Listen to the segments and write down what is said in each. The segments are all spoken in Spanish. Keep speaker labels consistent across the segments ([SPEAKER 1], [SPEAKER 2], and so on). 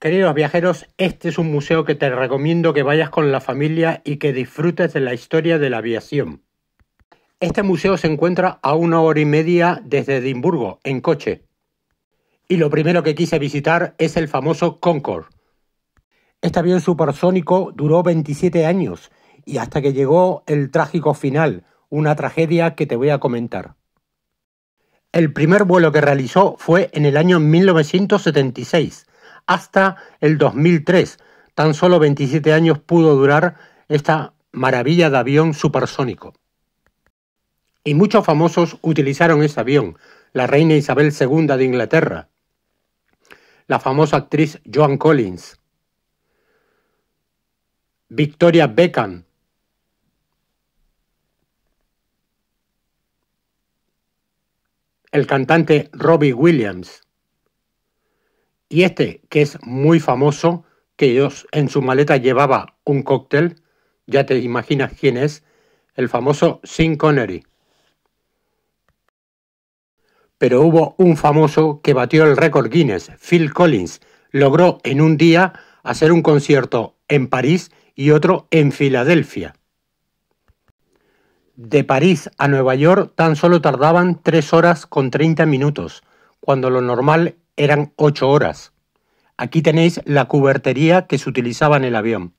[SPEAKER 1] Queridos viajeros, este es un museo que te recomiendo que vayas con la familia y que disfrutes de la historia de la aviación. Este museo se encuentra a 1 hora y media desde Edimburgo, en coche. Y lo primero que quise visitar es el famoso Concorde. Este avión supersónico duró 27 años y hasta que llegó el trágico final, una tragedia que te voy a comentar. El primer vuelo que realizó fue en el año 1976, hasta el 2003. Tan solo 27 años pudo durar esta maravilla de avión supersónico. Y muchos famosos utilizaron este avión. La reina Isabel II de Inglaterra, la famosa actriz Joan Collins, Victoria Beckham, el cantante Robbie Williams, y este, que es muy famoso, que en su maleta llevaba un cóctel, ya te imaginas quién es, el famoso Sean Connery. Pero hubo un famoso que batió el récord Guinness, Phil Collins. Logró en un día hacer un concierto en París y otro en Filadelfia. De París a Nueva York tan solo tardaban 3 horas con 30 minutos, cuando lo normal eran 8 horas. Aquí tenéis la cubertería que se utilizaba en el avión.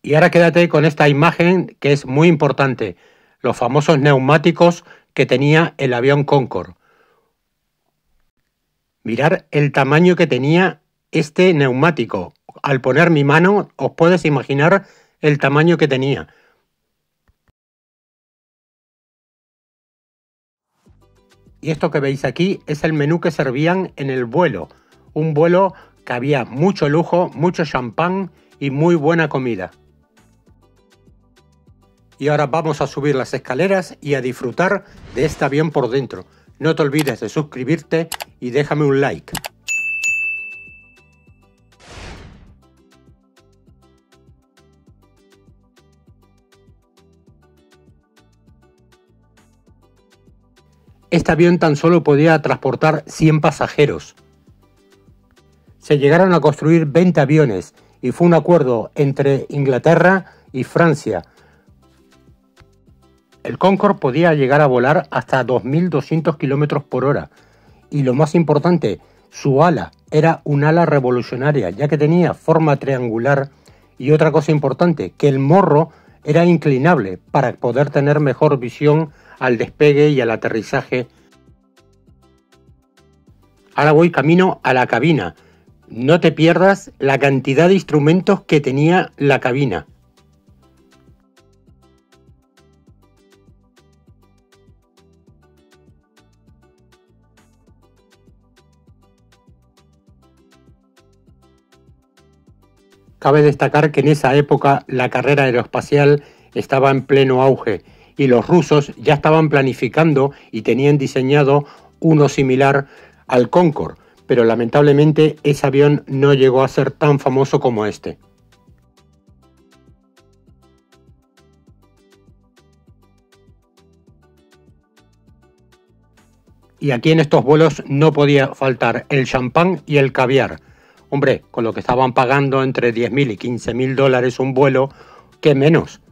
[SPEAKER 1] Y ahora quédate con esta imagen que es muy importante, los famosos neumáticos que tenía el avión Concorde. Mirad el tamaño que tenía este neumático. Al poner mi mano os puedes imaginar el tamaño que tenía. Y esto que veis aquí es el menú que servían en el vuelo. Un vuelo que había mucho lujo, mucho champán y muy buena comida. Y ahora vamos a subir las escaleras y a disfrutar de este avión por dentro. No te olvides de suscribirte y déjame un like. Este avión tan solo podía transportar 100 pasajeros. Se llegaron a construir 20 aviones y fue un acuerdo entre Inglaterra y Francia. El Concorde podía llegar a volar hasta 2.200 km por hora. Y lo más importante, su ala era un ala revolucionaria, ya que tenía forma triangular. Y otra cosa importante, que el morro era inclinable para poder tener mejor visión al despegue y al aterrizaje. Ahora voy camino a la cabina. No te pierdas la cantidad de instrumentos que tenía la cabina. Cabe destacar que en esa época la carrera aeroespacial estaba en pleno auge y los rusos ya estaban planificando y tenían diseñado uno similar al Concorde, pero lamentablemente ese avión no llegó a ser tan famoso como este. Y aquí en estos vuelos no podía faltar el champán y el caviar. Hombre, con lo que estaban pagando entre 10.000 y 15.000 dólares un vuelo, ¿qué menos?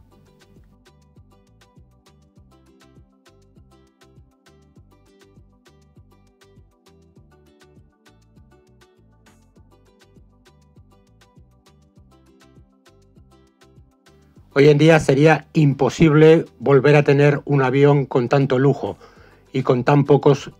[SPEAKER 1] Hoy en día sería imposible volver a tener un avión con tanto lujo y con tan pocos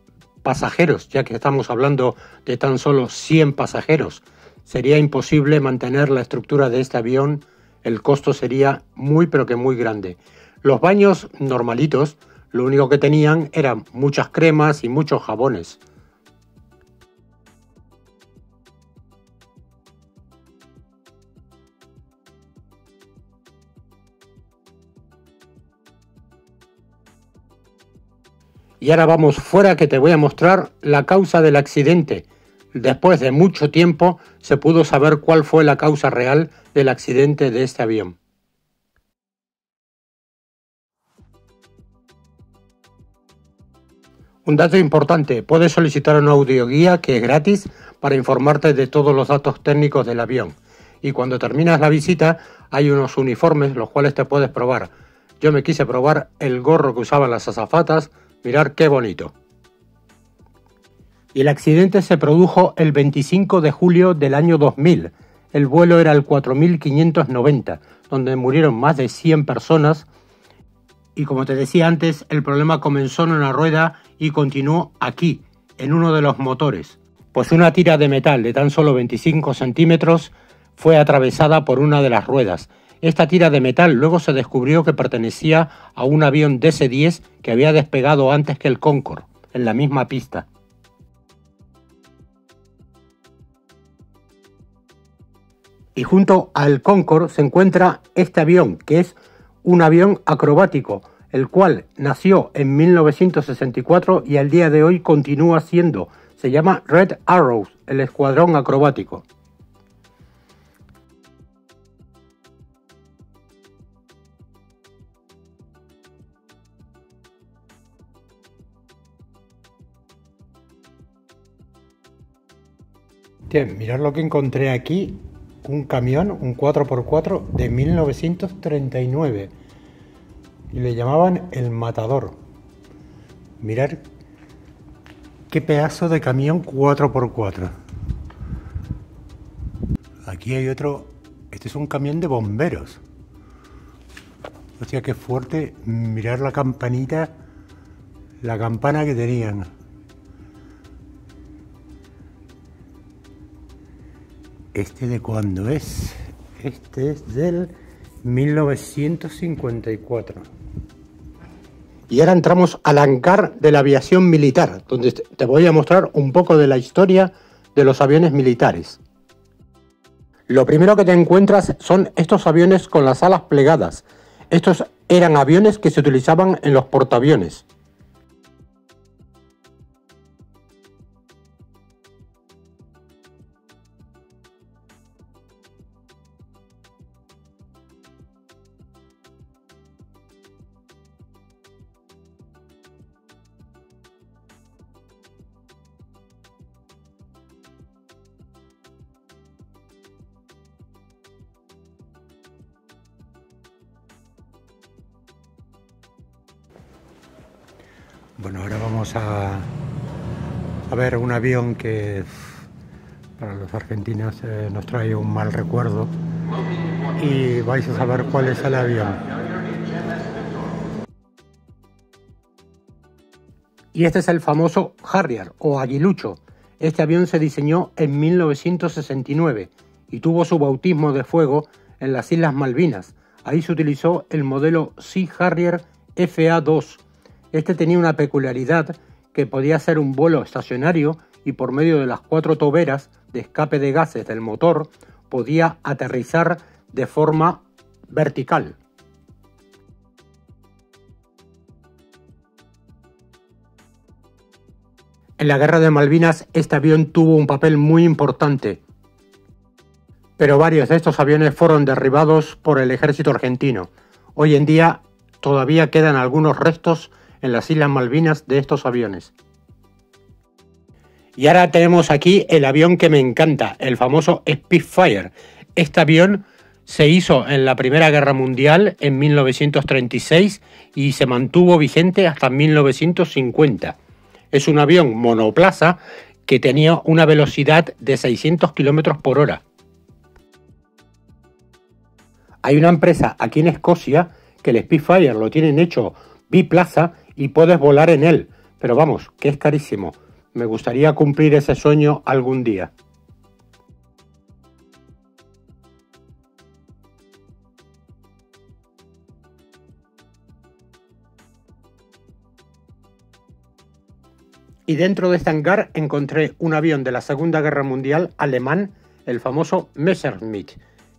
[SPEAKER 1] pasajeros, ya que estamos hablando de tan solo 100 pasajeros. Sería imposible mantener la estructura de este avión, el costo sería muy pero que muy grande. Los baños normalitos, lo único que tenían eran muchas cremas y muchos jabones. Y ahora vamos fuera que te voy a mostrar la causa del accidente. Después de mucho tiempo se pudo saber cuál fue la causa real del accidente de este avión. Un dato importante, puedes solicitar una audioguía que es gratis para informarte de todos los datos técnicos del avión. Y cuando terminas la visita hay unos uniformes los cuales te puedes probar. Yo me quise probar el gorro que usaban las azafatas, mirar qué bonito. Y el accidente se produjo el 25 de julio del año 2000. El vuelo era el 4590, donde murieron más de 100 personas. Y como te decía antes, el problema comenzó en una rueda y continuó aquí, en uno de los motores. Pues una tira de metal de tan solo 25 centímetros fue atravesada por una de las ruedas. Esta tira de metal luego se descubrió que pertenecía a un avión DC-10 que había despegado antes que el Concorde, en la misma pista. Y junto al Concorde se encuentra este avión, que es un avión acrobático, el cual nació en 1964 y al día de hoy continúa siendo. Se llama Red Arrows, el escuadrón acrobático. Bien, mirad lo que encontré aquí, un camión, un 4x4 de 1939 y le llamaban el Matador. Mirad qué pedazo de camión 4x4. Aquí hay otro, este es un camión de bomberos. Hostia, qué fuerte, mirad la campanita, la campana que tenían. ¿Este de cuándo es? Este es del 1954. Y ahora entramos al hangar de la aviación militar, donde te voy a mostrar un poco de la historia de los aviones militares. Lo primero que te encuentras son estos aviones con las alas plegadas. Estos eran aviones que se utilizaban en los portaaviones. Bueno, ahora vamos a ver un avión que para los argentinos nos trae un mal recuerdo y vais a saber cuál es el avión. Y este es el famoso Harrier o Aguilucho. Este avión se diseñó en 1969 y tuvo su bautismo de fuego en las Islas Malvinas. Ahí se utilizó el modelo Sea Harrier FA2. Este tenía una peculiaridad que podía ser un vuelo estacionario y por medio de las 4 toberas de escape de gases del motor podía aterrizar de forma vertical. En la Guerra de Malvinas este avión tuvo un papel muy importante, pero varios de estos aviones fueron derribados por el ejército argentino. Hoy en día todavía quedan algunos restos en las Islas Malvinas de estos aviones. Y ahora tenemos aquí el avión que me encanta, el famoso Spitfire. Este avión se hizo en la Primera Guerra Mundial en 1936 y se mantuvo vigente hasta 1950. Es un avión monoplaza que tenía una velocidad de 600 km por hora. Hay una empresa aquí en Escocia que el Spitfire lo tienen hecho biplaza y puedes volar en él, pero vamos, que es carísimo. Me gustaría cumplir ese sueño algún día. Y dentro de este hangar encontré un avión de la Segunda Guerra Mundial alemán, el famoso Messerschmitt,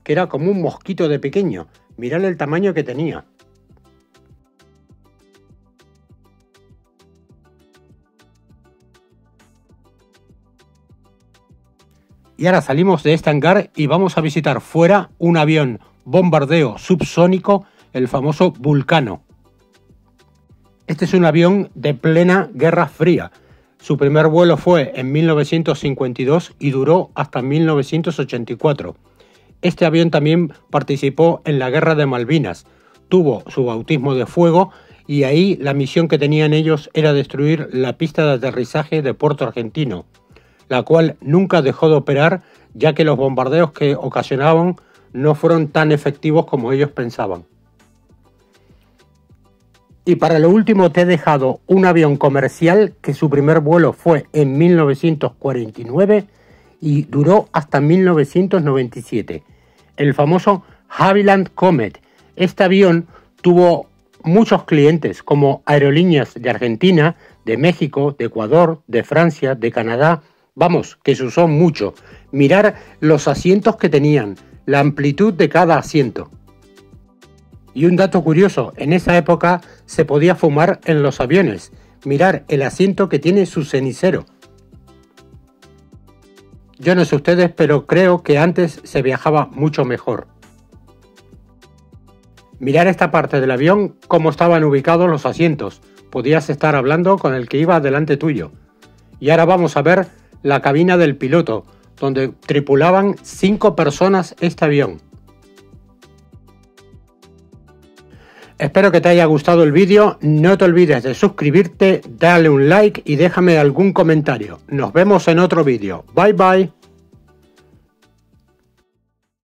[SPEAKER 1] que era como un mosquito de pequeño. Mirad el tamaño que tenía. Y ahora salimos de este hangar y vamos a visitar fuera un avión bombardeo subsónico, el famoso Vulcano. Este es un avión de plena Guerra Fría. Su primer vuelo fue en 1952 y duró hasta 1984. Este avión también participó en la Guerra de Malvinas, tuvo su bautismo de fuego y ahí la misión que tenían ellos era destruir la pista de aterrizaje de Puerto Argentino, la cual nunca dejó de operar ya que los bombardeos que ocasionaban no fueron tan efectivos como ellos pensaban. Y para lo último te he dejado un avión comercial que su primer vuelo fue en 1949 y duró hasta 1997, el famoso Havilland Comet. Este avión tuvo muchos clientes como aerolíneas de Argentina, de México, de Ecuador, de Francia, de Canadá. Vamos, que se usó mucho. Mirar los asientos que tenían, la amplitud de cada asiento. Y un dato curioso, en esa época se podía fumar en los aviones. Mirar el asiento que tiene su cenicero. Yo no sé ustedes, pero creo que antes se viajaba mucho mejor. Mirar esta parte del avión, cómo estaban ubicados los asientos. Podías estar hablando con el que iba delante tuyo. Y ahora vamos a ver la cabina del piloto, donde tripulaban 5 personas este avión. Espero que te haya gustado el vídeo, no te olvides de suscribirte, dale un like y déjame algún comentario. Nos vemos en otro vídeo. Bye bye.